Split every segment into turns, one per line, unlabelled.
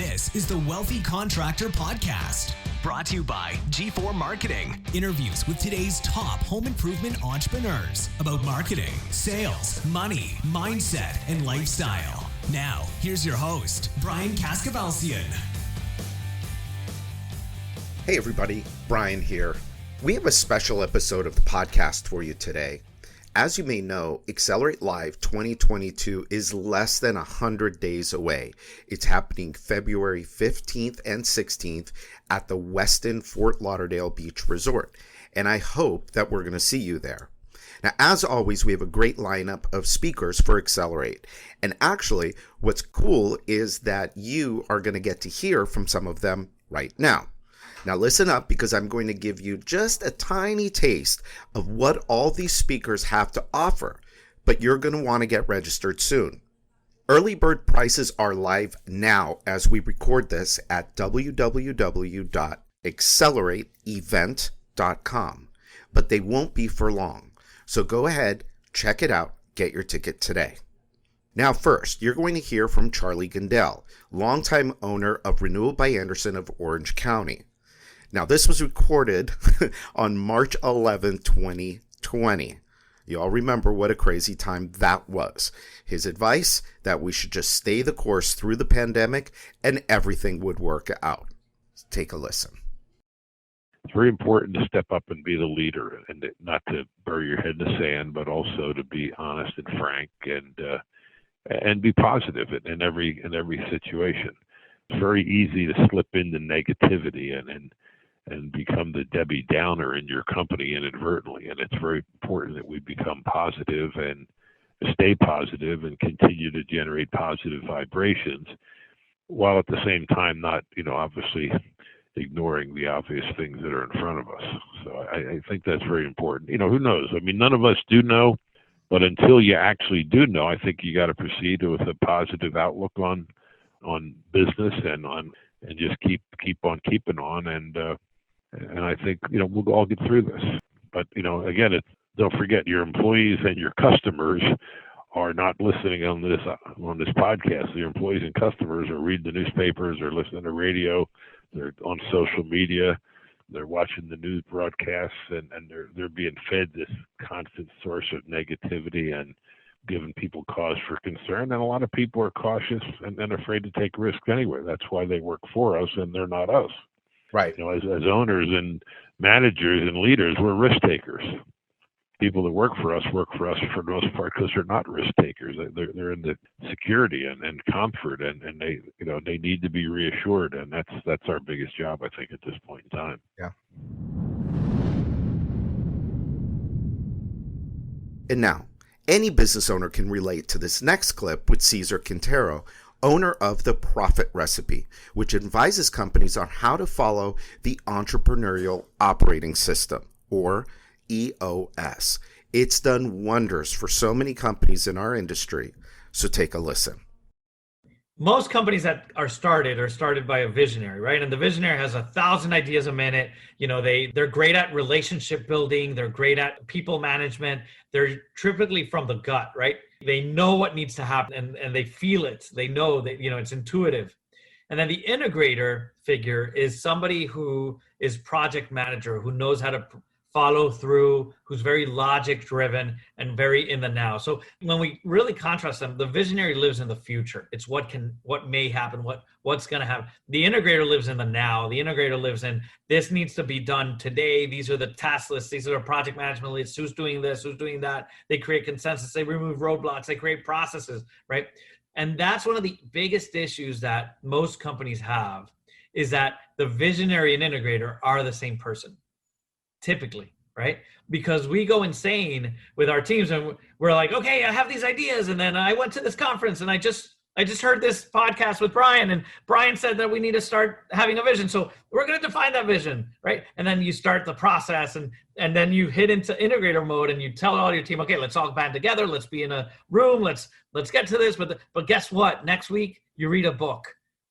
This is the Wealthy Contractor Podcast, brought to you by G4 Marketing. Interviews with today's top home improvement entrepreneurs about marketing, sales, money, mindset, and lifestyle. Now, here's your host, Brian Kaskavalcian.
Hey everybody, Brian here. We have a special episode of the podcast for you today. As you may know, Accelerate Live 2022 is less than 100 days away. It's happening February 15th and 16th at the Westin Fort Lauderdale Beach Resort, and I hope that we're going to see you there. Now, as always, we have a great lineup of speakers for Accelerate, and actually, what's cool is that you are going to get to hear from some of them right now. Now listen up, because I'm going to give you just a tiny taste of what all these speakers have to offer, but you're going to want to get registered soon. Early bird prices are live now as we record this at www.accelerateevent.com, but they won't be for long. So go ahead, check it out, get your ticket today. Now first, you're going to hear from Charlie Gundel, longtime owner of Renewal by Andersen of Orange County. Now, this was recorded on March 11, 2020. You all remember what a crazy time that was. His advice, that we should just stay the course through the pandemic and everything would work out. Take a listen.
It's very important to step up and be the leader, and not to bury your head in the sand, but also to be honest and frank and be positive in every situation. It's very easy to slip into negativity and become the Debbie Downer in your company inadvertently. And it's very important that we become positive and stay positive and continue to generate positive vibrations, while at the same time not, obviously ignoring the obvious things that are in front of us. So I think that's very important. Who knows? I mean, none of us do know, but until you actually do know, I think you got to proceed with a positive outlook on business and just keep on keeping on. And I think, we'll all get through this. But, again, don't forget, your employees and your customers are not listening on this podcast. Your employees and customers are reading the newspapers, they're listening to radio, they're on social media, they're watching the news broadcasts, and they're being fed this constant source of negativity and giving people cause for concern. And a lot of people are cautious and afraid to take risks anyway. That's why they work for us and they're not us.
Right.
As owners and managers and leaders, we're risk takers. People that work for us for the most part because they're not risk takers. They're in the security and comfort, and they they need to be reassured, and that's our biggest job, I think, at this point in time.
Yeah. And now, any business owner can relate to this next clip with Cesar Quintero, owner of The Profit Recipe, which advises companies on how to follow the Entrepreneurial Operating System, or EOS. It's done wonders for so many companies in our industry, so take a listen.
Most companies that are started by a visionary, right? And the visionary has 1,000 ideas a minute. They're great at relationship building. They're great at people management. They're typically from the gut, right? They know what needs to happen and they feel it. They know that, it's intuitive. And then the integrator figure is somebody who is project manager, who knows how to follow through, who's very logic driven and very in the now. So when we really contrast them, the visionary lives in the future. It's what may happen, what's going to happen. The integrator lives in the now. The integrator lives in, this needs to be done today. These are the task lists. These are the project management lists. Who's doing this? Who's doing that? They create consensus. They remove roadblocks. They create processes, right? And that's one of the biggest issues that most companies have, is that the visionary and integrator are the same person. Typically, right? Because we go insane with our teams and we're like, okay, I have these ideas. And then I went to this conference and I just heard this podcast with Brian, and Brian said that we need to start having a vision. So we're going to define that vision, right? And then you start the process and then you hit into integrator mode and you tell all your team, okay, let's all band together. Let's be in a room. Let's get to this. But guess what? Next week you read a book.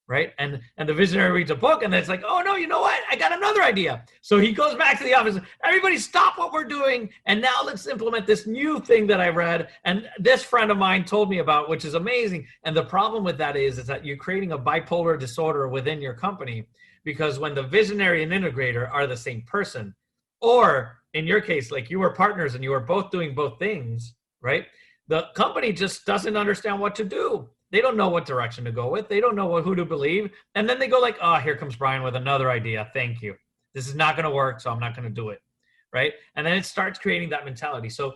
right? And the visionary reads a book and it's like, oh no, you know what? I got another idea. So he goes back to the office. Everybody stop what we're doing. And now let's implement this new thing that I read. And this friend of mine told me about, which is amazing. And the problem with that is that you're creating a bipolar disorder within your company, because when the visionary and integrator are the same person, or in your case, like you were partners and you were both doing both things, right? The company just doesn't understand what to do. They don't know what direction to go with. They don't know who to believe. And then they go like, oh, here comes Brian with another idea. Thank you. This is not going to work, so I'm not going to do it, right? And then it starts creating that mentality. So,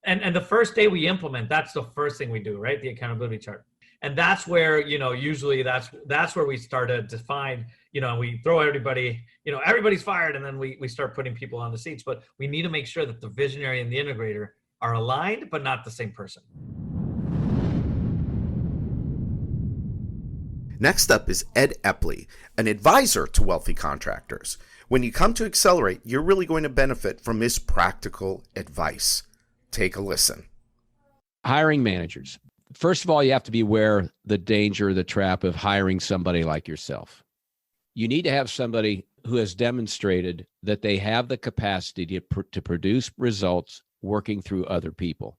and the first day we implement, that's the first thing we do, right? The accountability chart. And that's where, usually that's where we start to define, we throw everybody, everybody's fired, and then we start putting people on the seats. But we need to make sure that the visionary and the integrator are aligned, but not the same person.
Next up is Ed Epley, an advisor to wealthy contractors. When you come to Accelerate, you're really going to benefit from his practical advice. Take a listen.
Hiring managers. First of all, you have to be aware the danger, the trap of hiring somebody like yourself. You need to have somebody who has demonstrated that they have the capacity to produce results working through other people.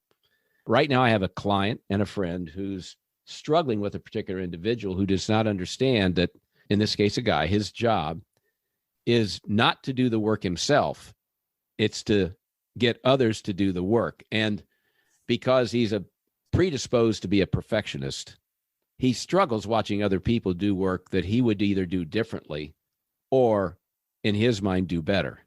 Right now, I have a client and a friend who's struggling with a particular individual who does not understand that, in this case, a guy, his job is not to do the work himself. It's to get others to do the work. And because he's predisposed to be a perfectionist, he struggles watching other people do work that he would either do differently or, in his mind, do better.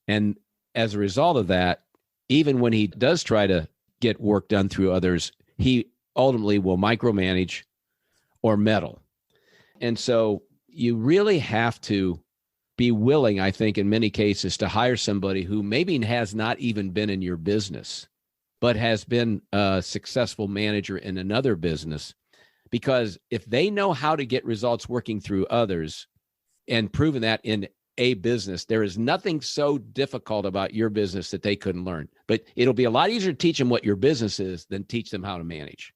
And as a result of that, even when he does try to get work done through others, he ultimately will micromanage or meddle. And so you really have to be willing, I think, in many cases, to hire somebody who maybe has not even been in your business, but has been a successful manager in another business. Because if they know how to get results working through others and proven that in a business, there is nothing so difficult about your business that they couldn't learn. But it'll be a lot easier to teach them what your business is than teach them how to manage.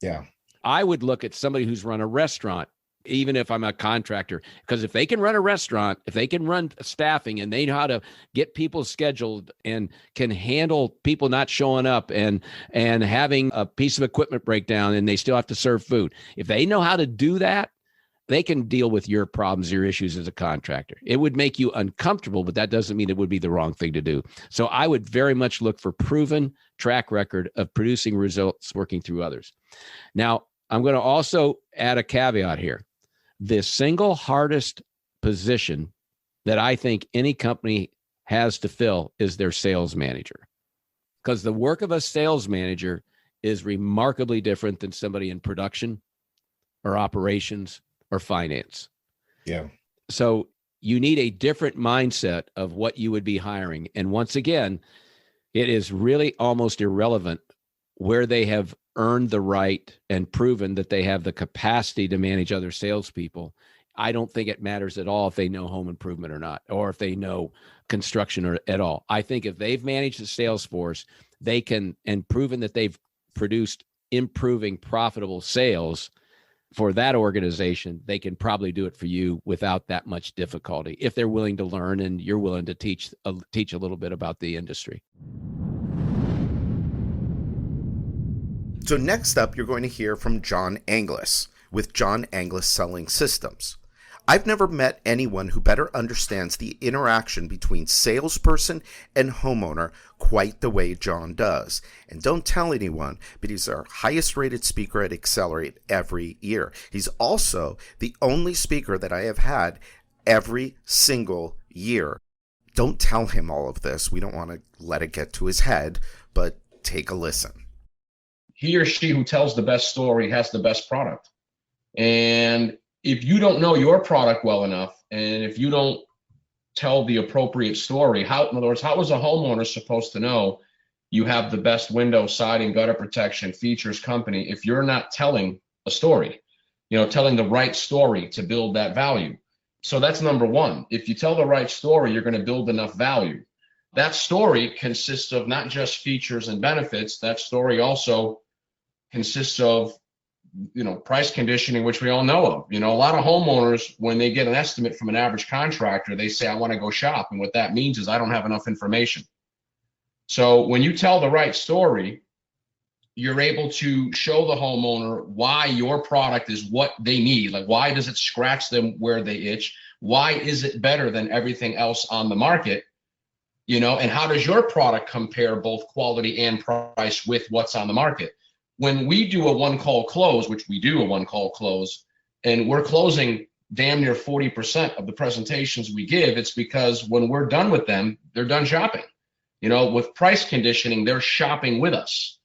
Yeah.
I would look at somebody who's run a restaurant, even if I'm a contractor, because if they can run a restaurant, if they can run staffing and they know how to get people scheduled and can handle people not showing up and having a piece of equipment break down and they still have to serve food. If they know how to do that, they can deal with your problems, your issues as a contractor. It would make you uncomfortable, but that doesn't mean it would be the wrong thing to do. So I would very much look for proven track record of producing results working through others. Now, I'm going to also add a caveat here. The single hardest position that I think any company has to fill is their sales manager, because the work of a sales manager is remarkably different than somebody in production or operations or finance.
Yeah.
So you need a different mindset of what you would be hiring. And once again, it is really almost irrelevant where they have earned the right and proven that they have the capacity to manage other salespeople. I don't think it matters at all if they know home improvement or not, or if they know construction or at all. I think if they've managed the sales force, they can, and proven that they've produced improving profitable sales for that organization, they can probably do it for you without that much difficulty if they're willing to learn and you're willing to teach a little bit about the industry.
So next up, you're going to hear from John Anglis with John Anglis Selling Systems. I've never met anyone who better understands the interaction between salesperson and homeowner quite the way John does. And don't tell anyone, but he's our highest rated speaker at Accelerate every year. He's also the only speaker that I have had every single year. Don't tell him all of this. We don't want to let it get to his head, but take a listen.
He or she who tells the best story has the best product. And if you don't know your product well enough, and if you don't tell the appropriate story, in other words, how is a homeowner supposed to know you have the best window, siding, gutter protection, features company if you're not telling a story, telling the right story to build that value? So that's number one. If you tell the right story, you're going to build enough value. That story consists of not just features and benefits. That story also consists of price conditioning, which we all know of. A lot of homeowners, when they get an estimate from an average contractor, they say, I want to go shop. And what that means is I don't have enough information. So when you tell the right story, you're able to show the homeowner why your product is what they need. Like, why does it scratch them where they itch? Why is it better than everything else on the market? And how does your product compare both quality and price with what's on the market? When we do a one-call close, which we do a one-call close, and we're closing damn near 40% of the presentations we give, it's because when we're done with them, they're done shopping. With price conditioning, they're shopping with us.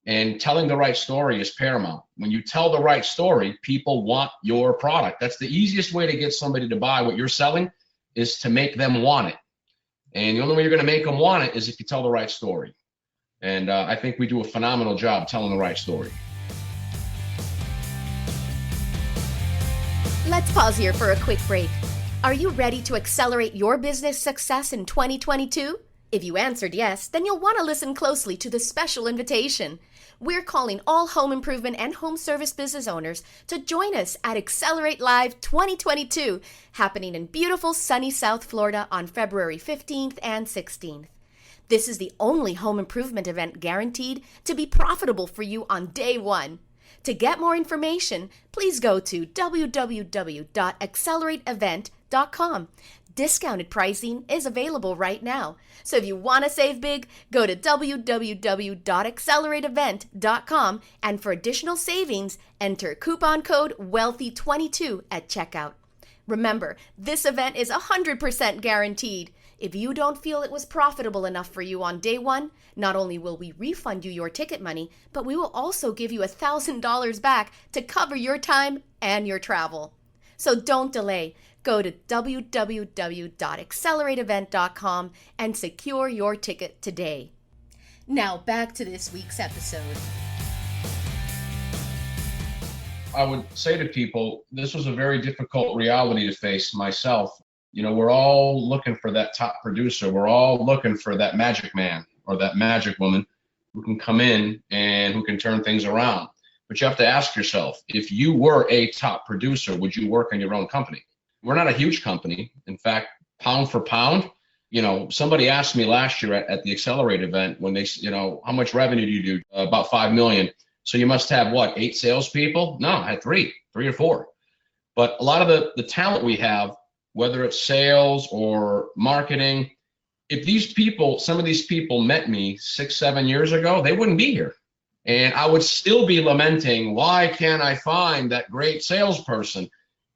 And telling the right story is paramount. When you tell the right story, people want your product. That's the easiest way to get somebody to buy what you're selling, is to make them want it. And the only way you're going to make them want it is if you tell the right story. And I think we do a phenomenal job telling the right story.
Let's pause here for a quick break. Are you ready to accelerate your business success in 2022? If you answered yes, then you'll want to listen closely to the special invitation. We're calling all home improvement and home service business owners to join us at Accelerate Live 2022, happening in beautiful sunny South Florida on February 15th and 16th. This is the only home improvement event guaranteed to be profitable for you on day one. To get more information, please go to www.accelerateevent.com. Discounted pricing is available right now. So if you want to save big, go to www.accelerateevent.com, and for additional savings, enter coupon code WEALTHY22 at checkout. Remember, this event is 100% guaranteed. If you don't feel it was profitable enough for you on day one, not only will we refund you your ticket money, but we will also give you $1,000 back to cover your time and your travel. So don't delay. Go to www.accelerateevent.com and secure your ticket today. Now back to this week's episode.
I would say to people, this was a very difficult reality to face myself. We're all looking for that top producer. We're all looking for that magic man or that magic woman who can come in and who can turn things around. But you have to ask yourself, if you were a top producer, would you work in your own company? We're not a huge company. In fact, pound for pound, somebody asked me last year at the Accelerate event when they, how much revenue do you do? About 5 million. So you must have 8 salespeople? No, I had three or four. But a lot of the talent we have, whether it's sales or marketing, if some of these people met me 6-7 years ago, they wouldn't be here. And I would still be lamenting, why can't I find that great salesperson?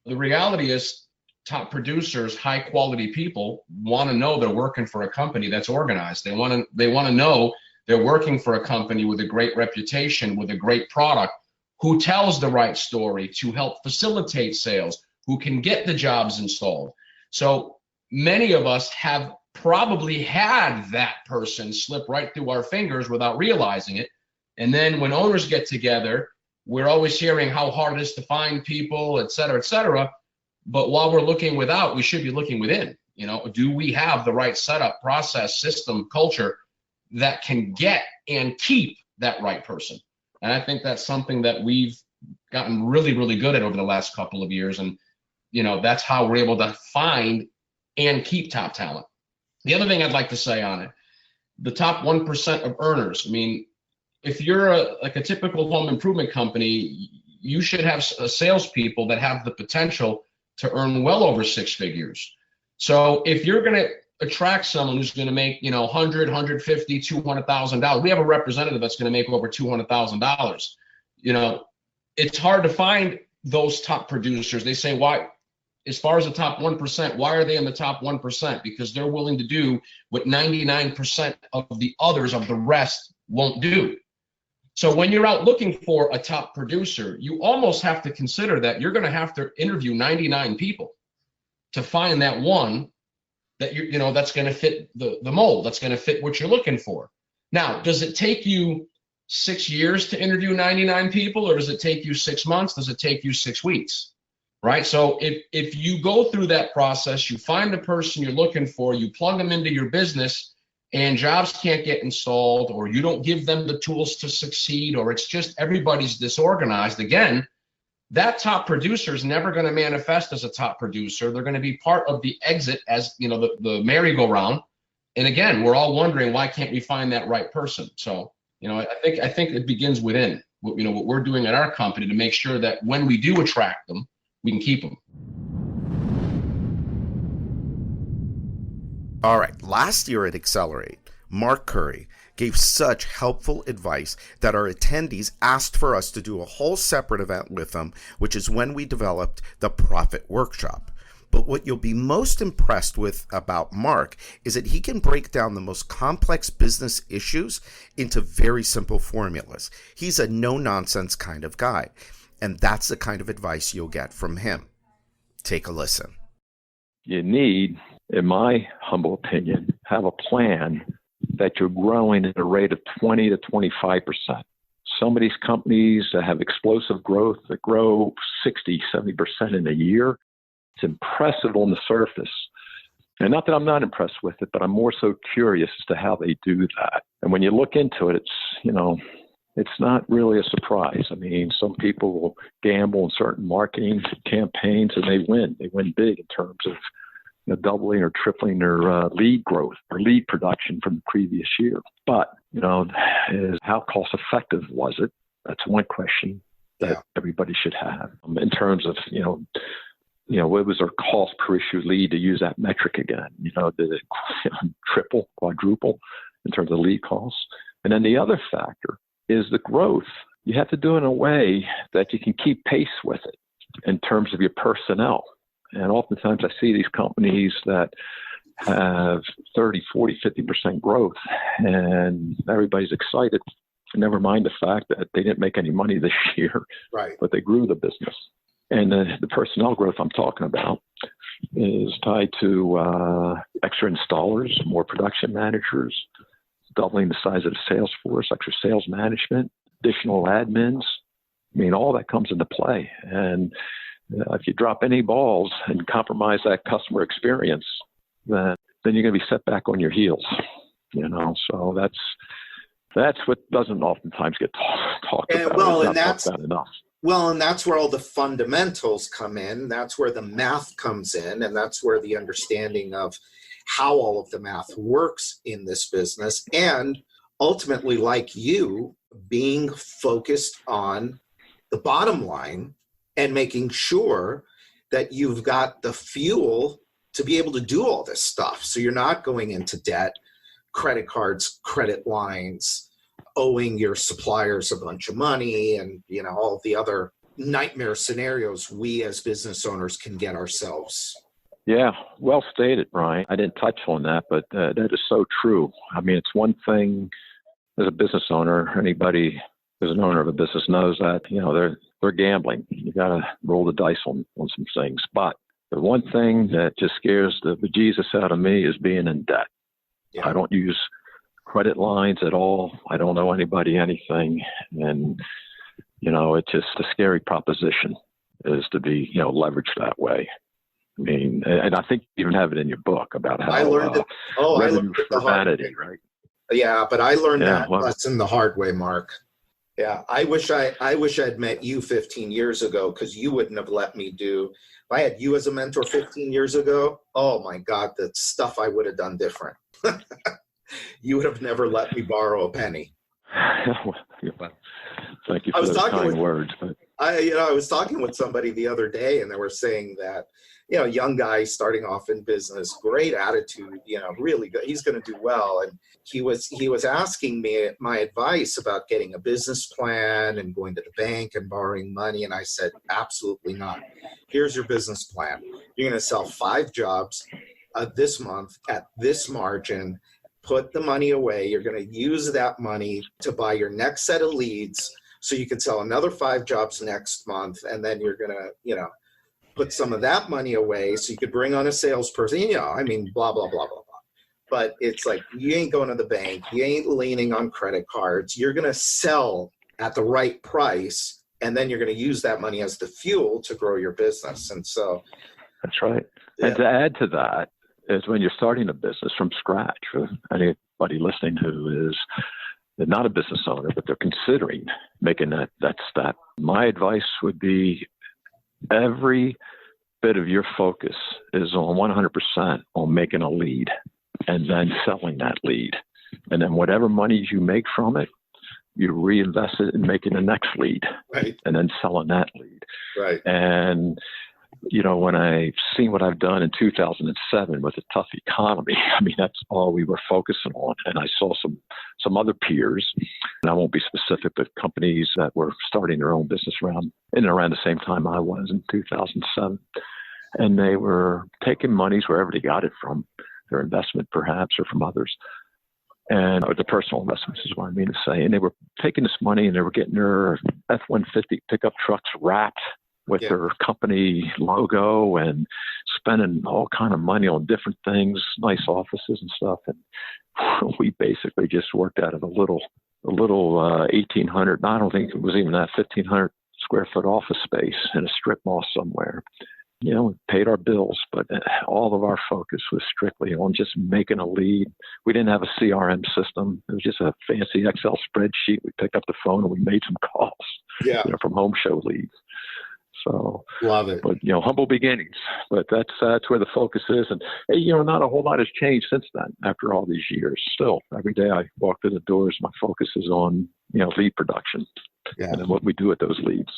The reality is, top producers, high quality people want to know they're working for a company that's organized. They want to know they're working for a company with a great reputation, with a great product, who tells the right story to help facilitate sales, who can get the jobs installed. So many of us have probably had that person slip right through our fingers without realizing it. And then when owners get together, we're always hearing how hard it is to find people, et cetera, et cetera. But while we're looking without, we should be looking within. Do we have the right setup, process, system, culture that can get and keep that right person? And I think that's something that we've gotten really, really good at over the last couple of years. And, that's how we're able to find and keep top talent. The other thing I'd like to say on it, the top 1% of earners. I mean, if you're a typical home improvement company, you should have salespeople that have the potential to earn well over 6 figures. So if you're going to attract someone who's going to make, $100,000, $150,000, $200,000, we have a representative that's going to make over $200,000. It's hard to find those top producers. They say, why, as far as the top 1%, why are they in the top 1%? Because they're willing to do what 99% of the others of the rest won't do. So when you're out looking for a top producer, you almost have to consider that you're going to have to interview 99 people to find that one that that's going to fit the mold, that's going to fit what you're looking for. Now, does it take you 6 years to interview 99 people, or does it take you 6 months? Does it take you 6 weeks? Right? So if you go through that process, you find the person you're looking for, you plug them into your business, and jobs can't get installed, or you don't give them the tools to succeed, or it's just everybody's disorganized, again, that top producer is never going to manifest as a top producer. They're going to be part of the exit, as you know, the merry-go-round. And again, we're all wondering, why can't we find that right person? So, you know, I think it begins within, you know, what we're doing at our company to make sure that when we do attract them, we can keep them.
All right, last year at Accelerate, Mark Curry gave such helpful advice that our attendees asked for us to do a whole separate event with them, which is when we developed the Profit Workshop. But what you'll be most impressed with about Mark is that he can break down the most complex business issues into very simple formulas. He's a no-nonsense kind of guy, and that's the kind of advice you'll get from him. Take a listen.
You need, in my humble opinion, have a plan that you're growing at a rate of 20 to 25%. Some of these companies that have explosive growth that grow 60, 70% in a year, it's impressive on the surface. And not that I'm not impressed with it, but I'm more so curious as to how they do that. And when you look into it, it's, you know, it's not really a surprise. I mean, some people will gamble in certain marketing campaigns and they win. They win big in terms of, you know, doubling or tripling their lead growth or lead production from the previous year. But, you know, is how cost effective was it? That's one question that everybody should have in terms of, you know, what was their cost per issue lead, to use that metric again? You know, did it triple, quadruple in terms of lead costs? And then the other factor is the growth. You have to do it in a way that you can keep pace with it in terms of your personnel. And oftentimes I see these companies that have 30, 40, 50% growth, and everybody's excited. Never mind the fact that they didn't make any money this year,
Right.
but they grew the business. And the personnel growth I'm talking about is tied to extra installers, more production managers, doubling the size of the sales force, extra sales management, additional admins. I mean, all that comes into play. And if you drop any balls and compromise that customer experience, then you're going to be set back on your heels. You know, so that's what doesn't oftentimes get talked about.
Well, and
that's not enough.
Well, and that's where all the fundamentals come in. That's where the math comes in, and that's where the understanding of how all of the math works in this business, and ultimately, like you, being focused on the bottom line and making sure that you've got the fuel to be able to do all this stuff. So you're not going into debt, credit cards, credit lines, owing your suppliers a bunch of money, and, you know, all the other nightmare scenarios we as business owners can get ourselves.
Yeah, well stated, Brian. I didn't touch on that, but that is so true. I mean, it's one thing as a business owner, anybody who's an owner of a business knows that, you know, they're gambling. You got to roll the dice on some things. But the one thing that just scares the bejesus out of me is being in debt. Yeah. I don't use credit lines at all. I don't owe anybody anything. And, you know, it's just a scary proposition is to be, you know, leveraged that way. I mean, and I think you even have it in your book about how
I learned it. I learned it the hard
vanity,
way.
Right?
Yeah, but I learned that lesson the hard way, Mark. Yeah, I wish I'd met you 15 years ago, because you wouldn't have let me do. If I had you as a mentor 15 years ago, oh my God, the stuff I would have done different. You would have never let me borrow a penny.
Thank you for those kind words. But
I was talking with somebody the other day, and they were saying that, you know, young guy starting off in business, great attitude, you know, really good. He's going to do well. And he was asking me my advice about getting a business plan and going to the bank and borrowing money. And I said, absolutely not. Here's your business plan. You're going to sell 5 jobs this month at this margin. Put the money away. You're going to use that money to buy your next set of leads so you can sell another 5 jobs next month. And then you're going to, you know, put some of that money away so you could bring on a salesperson, you know, I mean, blah, blah, blah, blah, blah. But it's like, you ain't going to the bank. You ain't leaning on credit cards. You're going to sell at the right price. And then you're going to use that money as the fuel to grow your business. And so.
That's right. Yeah. And to add to that is when you're starting a business from scratch, any anybody listening who is not a business owner, but they're considering making that step. My advice would be every bit of your focus is on 100% on making a lead and then selling that lead. And then whatever money you make from it, you reinvest it in making the next lead,
right,
and then selling that lead.
Right.
And, when I've seen what I've done in 2007 with a tough economy, that's all we were focusing on. And I saw some other peers, and I won't be specific, but companies that were starting their own business around the same time I was in 2007. And they were taking monies wherever they got it from, their investment perhaps, or from others. Or the personal investments is what I mean to say. And they were taking this money and they were getting their F-150 pickup trucks wrapped with their company logo and spending all kind of money on different things, nice offices and stuff. And we basically just worked out of a little 1,800, I don't think it was even that, 1,500 square foot office space in a strip mall somewhere. We paid our bills, but all of our focus was strictly on just making a lead. We didn't have a CRM system. It was just a fancy Excel spreadsheet. We picked up the phone and we made some calls from home show leads. So
love it.
But humble beginnings. But that's where the focus is. And not a whole lot has changed since then. After all these years, still every day I walk through the doors, my focus is on lead production and then what we do with those leads.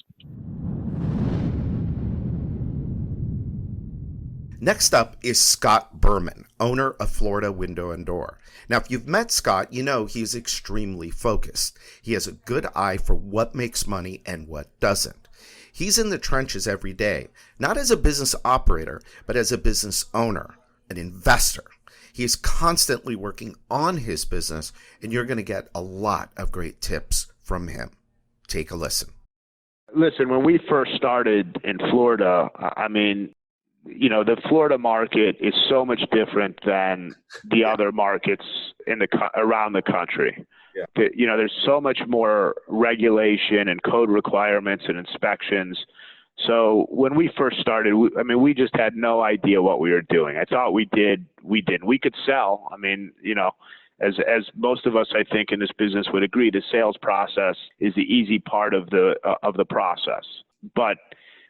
Next up is Scott Berman, owner of Florida Window and Door. Now, if you've met Scott, he's extremely focused. He has a good eye for what makes money and what doesn't. He's in the trenches every day, not as a business operator, but as a business owner, an investor. He is constantly working on his business, and you're going to get a lot of great tips from him. Take a listen.
Listen, when we first started in Florida, the Florida market is so much different than the other markets around the country. Yeah. There's so much more regulation and code requirements and inspections. So when we first started, we just had no idea what we were doing. I thought we did. We could sell. As most of us, I think, in this business would agree, the sales process is the easy part of the process. But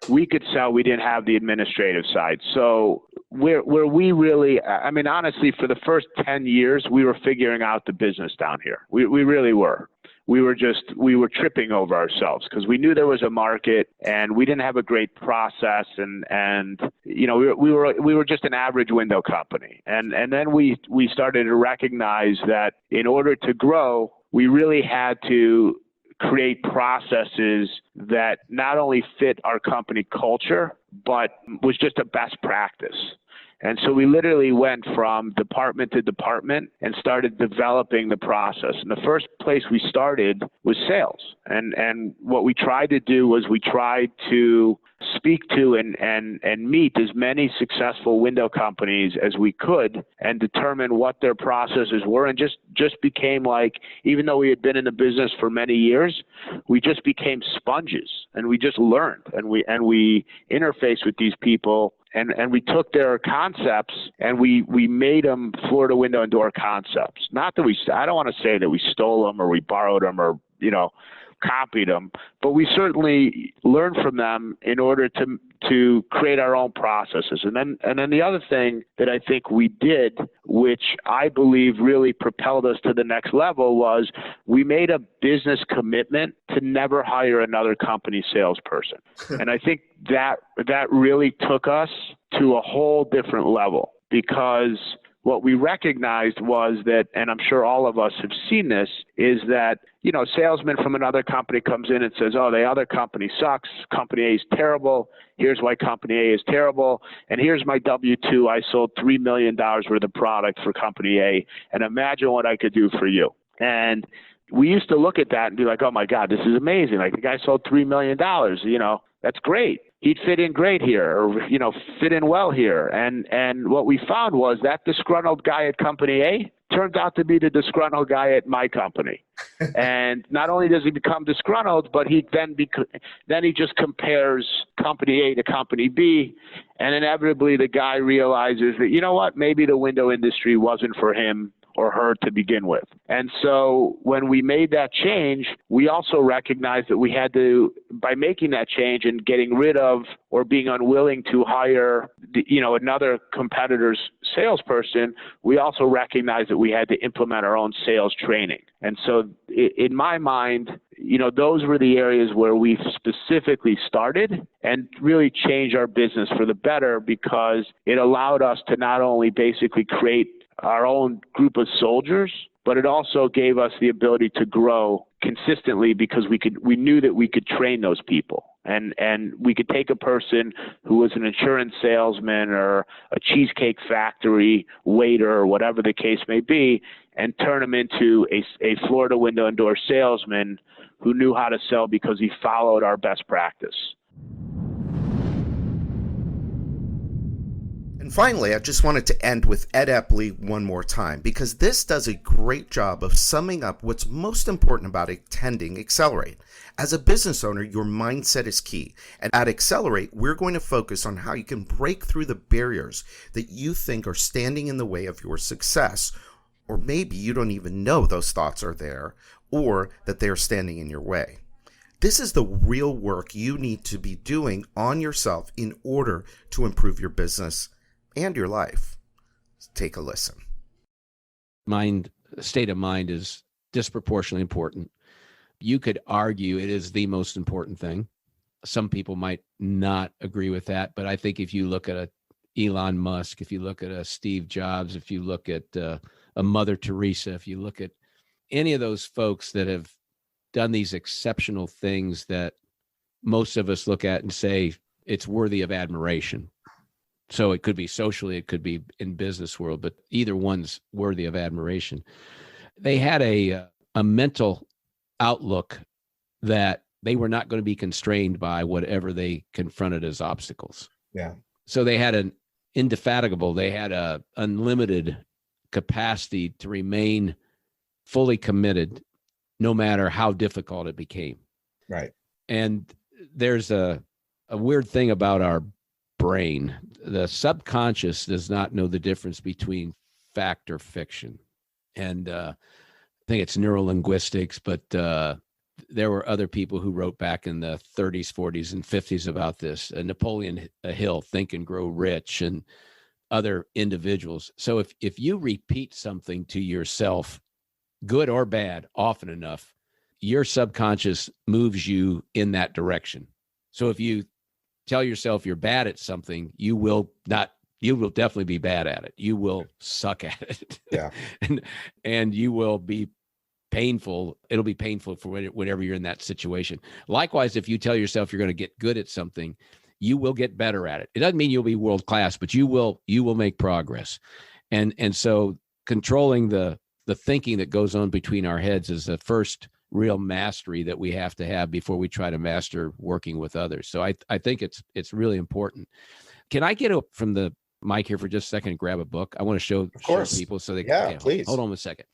we could sell. We didn't have the administrative side. So where we really, honestly, for the first 10 years, we were figuring out the business down here. We really were. We were tripping over ourselves because we knew there was a market and we didn't have a great process and we were just an average window company. And then we started to recognize that in order to grow, we really had to create processes that not only fit our company culture, but was just a best practice. And so we literally went from department to department and started developing the process. And the first place we started was sales. And what we tried to do was we tried to speak to and meet as many successful window companies as we could and determine what their processes were, and just became like, even though we had been in the business for many years, we just became sponges and we just learned and we interfaced with these people and we took their concepts and we made them Florida Window and Door concepts. Not that I don't want to say that we stole them or we borrowed them or copied them, but we certainly learned from them in order to create our own processes. And then the other thing that I think we did, which I believe really propelled us to the next level, was we made a business commitment to never hire another company salesperson. And I think that really took us to a whole different level, because what we recognized was that, and I'm sure all of us have seen this, is that, a salesman from another company comes in and says, oh, the other company sucks. Company A is terrible. Here's why company A is terrible. And here's my W-2. I sold $3 million worth of product for company A. And imagine what I could do for you. And we used to look at that and be like, oh my God, this is amazing. Like, the guy sold $3 million, that's great. He'd fit in great here, or, fit in well here. And what we found was that disgruntled guy at company A turned out to be the disgruntled guy at my company. And not only does he become disgruntled, but he then he just compares company A to company B. And inevitably the guy realizes that, maybe the window industry wasn't for him, or her to begin with. And so when we made that change, we also recognized that we had to, by making that change and getting rid of or being unwilling to hire, another competitor's salesperson, we also recognized that we had to implement our own sales training. And so in my mind, those were the areas where we specifically started and really changed our business for the better, because it allowed us to not only basically create our own group of soldiers, but it also gave us the ability to grow consistently, because we knew that we could train those people. And we could take a person who was an insurance salesman or a cheesecake factory waiter or whatever the case may be, and turn them into a Florida window and door salesman who knew how to sell because he followed our best practice.
And finally, I just wanted to end with Ed Epley one more time, because this does a great job of summing up what's most important about attending Accelerate. As a business owner, your mindset is key. And at Accelerate, we're going to focus on how you can break through the barriers that you think are standing in the way of your success, or maybe you don't even know those thoughts are there, or that they're standing in your way. This is the real work you need to be doing on yourself in order to improve your business and your life. Take a listen.
State of mind is disproportionately important. You could argue it is the most important thing. Some people might not agree with that, but I think if you look at a Elon Musk, if you look at a Steve Jobs, if you look at a Mother Teresa, if you look at any of those folks that have done these exceptional things that most of us look at and say it's worthy of admiration. So it could be socially, it could be in business world, but either one's worthy of admiration. They had a mental outlook that they were not going to be constrained by whatever they confronted as obstacles.
Yeah.
So they had an indefatigable, they had a unlimited capacity to remain fully committed no matter how difficult it became.
Right.
And there's a weird thing about our brain. The subconscious does not know the difference between fact or fiction. And I think it's neurolinguistics, but there were other people who wrote back in the 30s, 40s, and 50s about this. Napoleon Hill, Think and Grow Rich, and other individuals. So if you repeat something to yourself, good or bad, often enough, your subconscious moves you in that direction. So if you tell yourself you're bad at something, you will definitely be bad at it. You will suck at it.
Yeah.
and you will be painful. It'll be painful for whenever you're in that situation. Likewise, if you tell yourself you're going to get good at something, you will get better at it. It doesn't mean you'll be world class, but you will make progress. And so controlling the thinking that goes on between our heads is the first real mastery that we have to have before we try to master working with others. So I think it's really important. Can I get up from the mic here for just a second and grab a book? I want to show people so they can.
Please.
Hold on a second.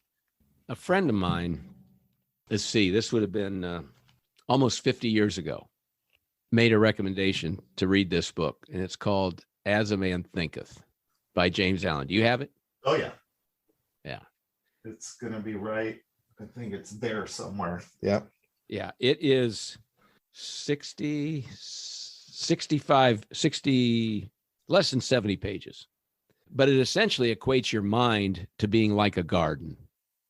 A friend of mine, this would have been almost 50 years ago, made a recommendation to read this book, and it's called As a Man Thinketh by James Allen. Do you have it?
Oh, yeah.
Yeah.
It's going to be right. I think it's there somewhere. Yeah.
Yeah. It is 60, less than 70 pages. But it essentially equates your mind to being like a garden.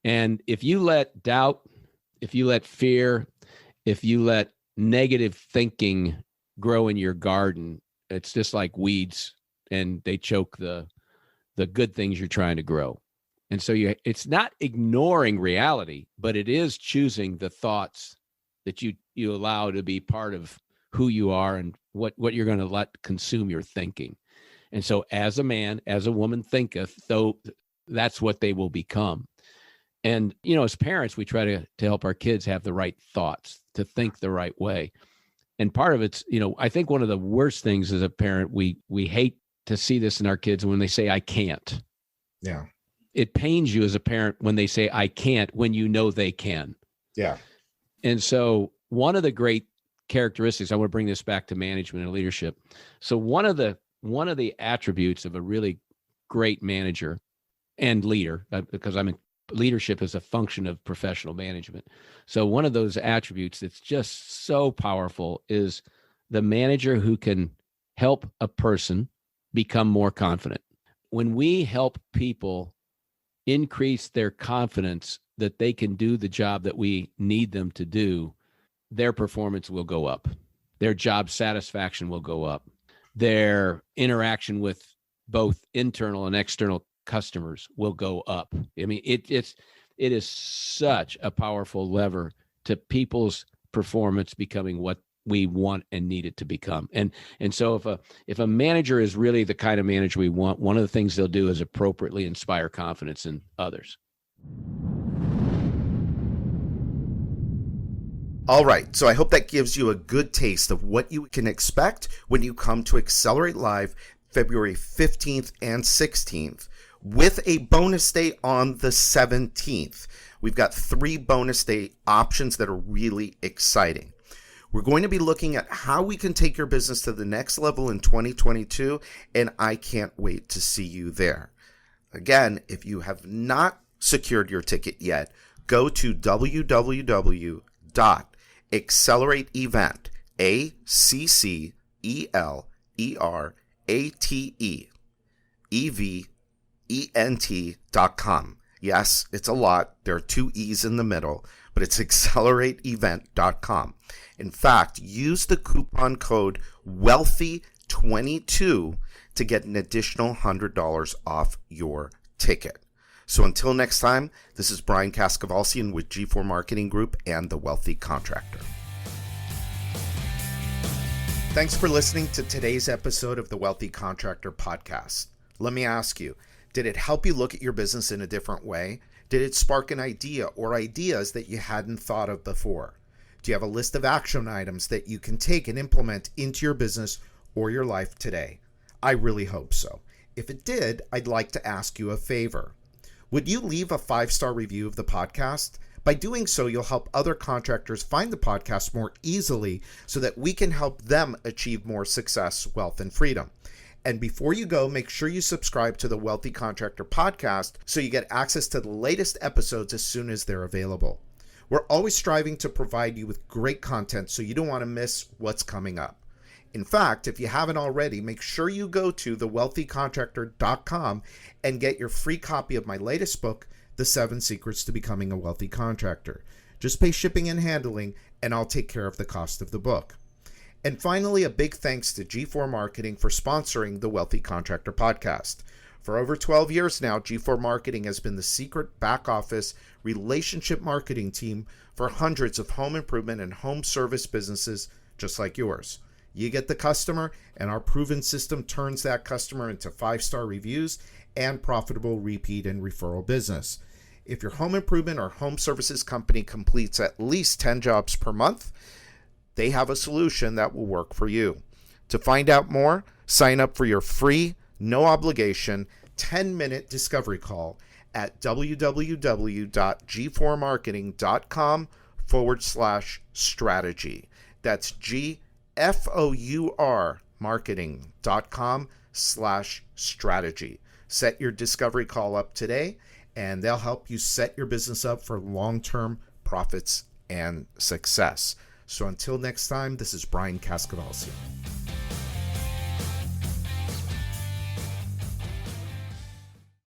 And if you let doubt, if you let fear, if you let negative thinking grow in your garden, it's just like weeds, and they choke the good things you're trying to grow. And so it's not ignoring reality, but it is choosing the thoughts that you allow to be part of who you are and what you're going to let consume your thinking. And so as a man, as a woman thinketh, though that's what they will become. And, as parents, we try to help our kids have the right thoughts, to think the right way. And part of it's, I think one of the worst things as a parent, we hate to see this in our kids when they say, I can't.
Yeah.
It pains you as a parent when they say, I can't, when you know they can.
Yeah.
And so one of the great characteristics, I want to bring this back to management and leadership. So one of the attributes of a really great manager and leader, because leadership is a function of professional management. So one of those attributes that's just so powerful is the manager who can help a person become more confident. When we help people increase their confidence that they can do the job that we need them to do, their performance will go up. Their job satisfaction will go up. Their interaction with both internal and external customers will go up. I mean, it is such a powerful lever to people's performance becoming what we want and need it to become. And so if a manager is really the kind of manager we want, one of the things they'll do is appropriately inspire confidence in others.
All right, so I hope that gives you a good taste of what you can expect when you come to Accelerate Live February 15th and 16th, with a bonus day on the 17th. We've got 3 bonus day options that are really exciting. We're going to be looking at how we can take your business to the next level in 2022, and I can't wait to see you there. Again, if you have not secured your ticket yet, go to www.accelerateevent, ACCELERATEEVENT.com. Yes, it's a lot. There are 2 E's in the middle, but it's accelerateevent.com. In fact, use the coupon code WEALTHY22 to get an additional $100 off your ticket. So until next time, this is Brian Kaskavalcian with G4 Marketing Group and the Wealthy Contractor. Thanks for listening to today's episode of the Wealthy Contractor Podcast. Let me ask you, did it help you look at your business in a different way? Did it spark an idea or ideas that you hadn't thought of before? Do you have a list of action items that you can take and implement into your business or your life today? I really hope so. If it did, I'd like to ask you a favor. Would you leave a 5-star review of the podcast? By doing so, you'll help other contractors find the podcast more easily so that we can help them achieve more success, wealth, and freedom. And before you go, make sure you subscribe to the Wealthy Contractor Podcast so you get access to the latest episodes as soon as they're available. We're always striving to provide you with great content, so you don't want to miss what's coming up. In fact, if you haven't already, make sure you go to thewealthycontractor.com and get your free copy of my latest book, The 7 Secrets to Becoming a Wealthy Contractor. Just pay shipping and handling, and I'll take care of the cost of the book. And finally, a big thanks to G4 Marketing for sponsoring the Wealthy Contractor Podcast. For over 12 years now, G4 Marketing has been the secret back office relationship marketing team for hundreds of home improvement and home service businesses just like yours. You get the customer, and our proven system turns that customer into 5-star reviews and profitable repeat and referral business. If your home improvement or home services company completes at least 10 jobs per month, they have a solution that will work for you. To find out more, sign up for your free, no obligation, 10-minute discovery call at www.gfourmarketing.com/strategy. That's GFOUR marketing.com/strategy. Set your discovery call up today, and they'll help you set your business up for long-term profits and success. So until next time, this is Brian Kaskavalcian.